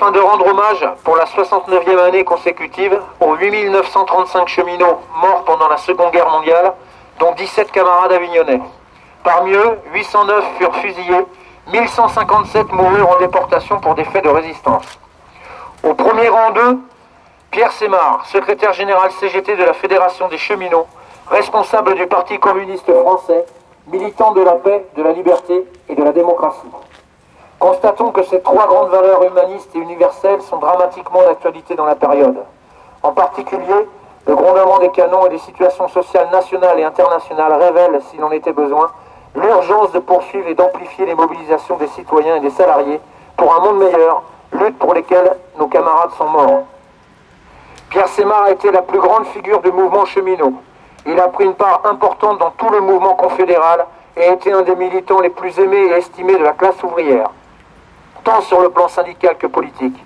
afin de rendre hommage pour la 69e année consécutive aux 8935 cheminots morts pendant la Seconde Guerre mondiale, dont 17 camarades avignonnais. Parmi eux, 809 furent fusillés, 1157 moururent en déportation pour des faits de résistance. Au premier rang d'eux, Pierre Sémard, secrétaire général CGT de la Fédération des cheminots, responsable du Parti communiste français, militant de la paix, de la liberté et de la démocratie. Constatons que ces trois grandes valeurs humanistes et universelles sont dramatiquement d'actualité dans la période. En particulier, le grondement des canons et des situations sociales nationales et internationales révèlent, s'il en était besoin, l'urgence de poursuivre et d'amplifier les mobilisations des citoyens et des salariés pour un monde meilleur, lutte pour lesquelles nos camarades sont morts. Pierre Sémard a été la plus grande figure du mouvement cheminot. Il a pris une part importante dans tout le mouvement confédéral et a été un des militants les plus aimés et estimés de la classe ouvrière, tant sur le plan syndical que politique.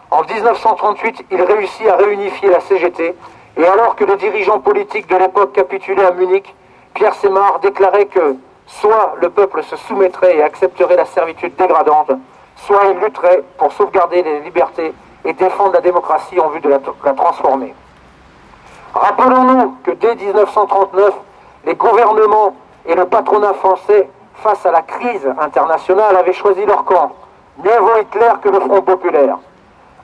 En 1938, il réussit à réunifier la CGT, et alors que les dirigeants politiques de l'époque capitulaient à Munich, Pierre Sémard déclarait que soit le peuple se soumettrait et accepterait la servitude dégradante, soit il lutterait pour sauvegarder les libertés et défendre la démocratie en vue de la transformer. Rappelons-nous que dès 1939, les gouvernements et le patronat français, face à la crise internationale, avaient choisi leur camp. Mieux vaut Hitler que le Front populaire.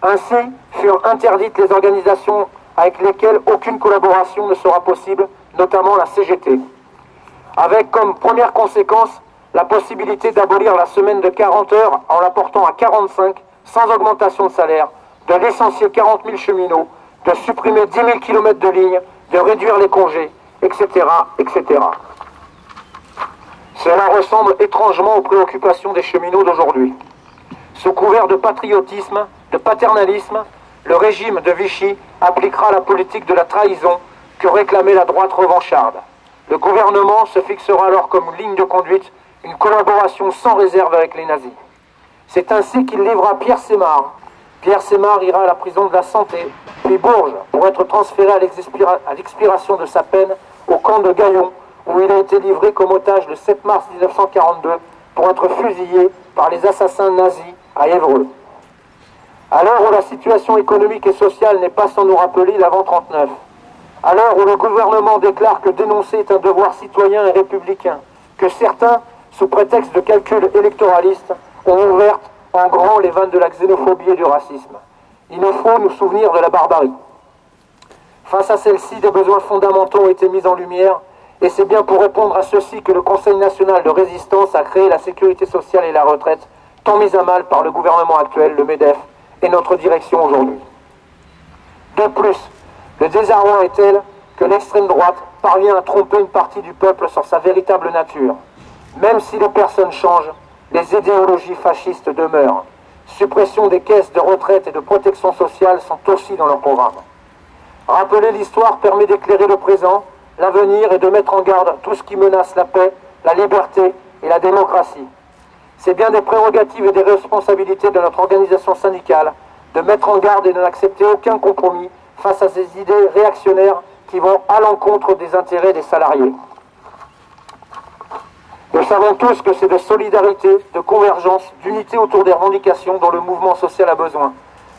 Ainsi furent interdites les organisations avec lesquelles aucune collaboration ne sera possible, notamment la CGT. Avec comme première conséquence la possibilité d'abolir la semaine de 40 heures en la portant à 45, sans augmentation de salaire, de licencier 40 000 cheminots, de supprimer 10 000 km de lignes, de réduire les congés, etc., etc. Cela ressemble étrangement aux préoccupations des cheminots d'aujourd'hui. Sous couvert de patriotisme, de paternalisme, le régime de Vichy appliquera la politique de la trahison que réclamait la droite revancharde. Le gouvernement se fixera alors comme ligne de conduite une collaboration sans réserve avec les nazis. C'est ainsi qu'il livra Pierre Sémard. Pierre Sémard ira à la prison de la Santé, puis Bourges, pour être transféré à l'expiration de sa peine au camp de Gaillon, où il a été livré comme otage le 7 mars 1942 pour être fusillé par les assassins nazis à Évreux. À l'heure où la situation économique et sociale n'est pas sans nous rappeler l'avant 39, à l'heure où le gouvernement déclare que dénoncer est un devoir citoyen et républicain, que certains, sous prétexte de calcul électoraliste, ont ouvert en grand les vannes de la xénophobie et du racisme. Il nous faut nous souvenir de la barbarie. Face à celle-ci, des besoins fondamentaux ont été mis en lumière, et c'est bien pour répondre à ceci que le Conseil national de résistance a créé la sécurité sociale et la retraite, tant mise à mal par le gouvernement actuel, le MEDEF, et notre direction aujourd'hui. De plus, le désarroi est tel que l'extrême droite parvient à tromper une partie du peuple sur sa véritable nature. Même si les personnes changent, les idéologies fascistes demeurent. Suppression des caisses de retraite et de protection sociale sont aussi dans leur programme. Rappeler l'histoire permet d'éclairer le présent, l'avenir et de mettre en garde tout ce qui menace la paix, la liberté et la démocratie. C'est bien des prérogatives et des responsabilités de notre organisation syndicale de mettre en garde et de n'accepter aucun compromis face à ces idées réactionnaires qui vont à l'encontre des intérêts des salariés. Nous savons tous que c'est de solidarité, de convergence, d'unité autour des revendications dont le mouvement social a besoin.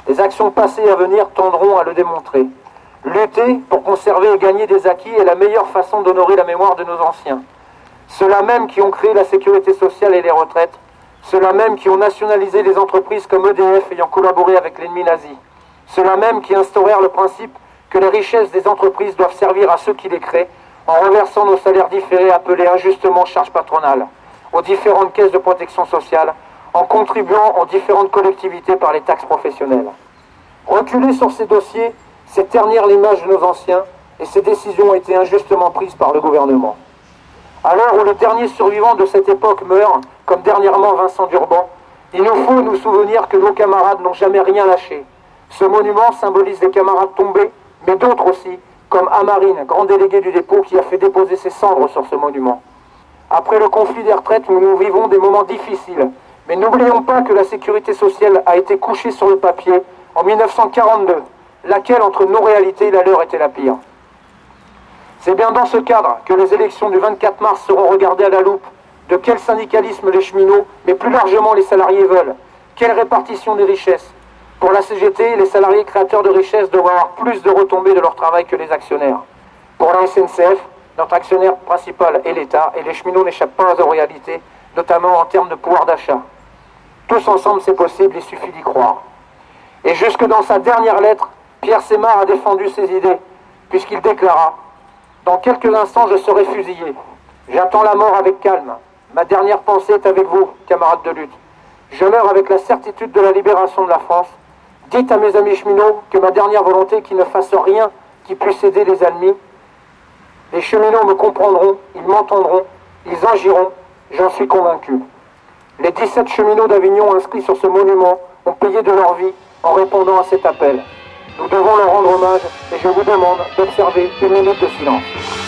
Les actions passées et à venir tendront à le démontrer. Lutter pour conserver et gagner des acquis est la meilleure façon d'honorer la mémoire de nos anciens. Ceux-là même qui ont créé la sécurité sociale et les retraites, ceux-là même qui ont nationalisé les entreprises comme EDF ayant collaboré avec l'ennemi nazi, ceux-là même qui instaurèrent le principe que les richesses des entreprises doivent servir à ceux qui les créent, en reversant nos salaires différés appelés injustement charges patronales, aux différentes caisses de protection sociale, en contribuant aux différentes collectivités par les taxes professionnelles. Reculer sur ces dossiers, c'est ternir l'image de nos anciens, et ces décisions ont été injustement prises par le gouvernement. À l'heure où le dernier survivant de cette époque meurt, comme dernièrement Vincent Durban, il nous faut nous souvenir que nos camarades n'ont jamais rien lâché. Ce monument symbolise les camarades tombés, mais d'autres aussi, comme Amarine, grand délégué du dépôt, qui a fait déposer ses cendres sur ce monument. Après le conflit des retraites, nous vivons des moments difficiles, mais n'oublions pas que la sécurité sociale a été couchée sur le papier en 1942, laquelle entre nos réalités et la leur était la pire. C'est bien dans ce cadre que les élections du 24 mars seront regardées à la loupe. De quel syndicalisme les cheminots, mais plus largement les salariés veulent? Quelle répartition des richesses? Pour la CGT, les salariés créateurs de richesses doivent avoir plus de retombées de leur travail que les actionnaires. Pour la SNCF, notre actionnaire principal est l'État et les cheminots n'échappent pas aux réalités, notamment en termes de pouvoir d'achat. Tous ensemble, c'est possible, il suffit d'y croire. Et jusque dans sa dernière lettre, Pierre Semard a défendu ses idées, puisqu'il déclara « Dans quelques instants, je serai fusillé. J'attends la mort avec calme. Ma dernière pensée est avec vous, camarades de lutte. Je meurs avec la certitude de la libération de la France. Dites à mes amis cheminots que ma dernière volonté est qu'ils ne fassent rien qui puisse aider les ennemis. Les cheminots me comprendront, ils m'entendront, ils agiront, j'en suis convaincu. Les 17 cheminots d'Avignon inscrits sur ce monument ont payé de leur vie en répondant à cet appel. Nous devons leur rendre hommage et je vous demande d'observer une minute de silence.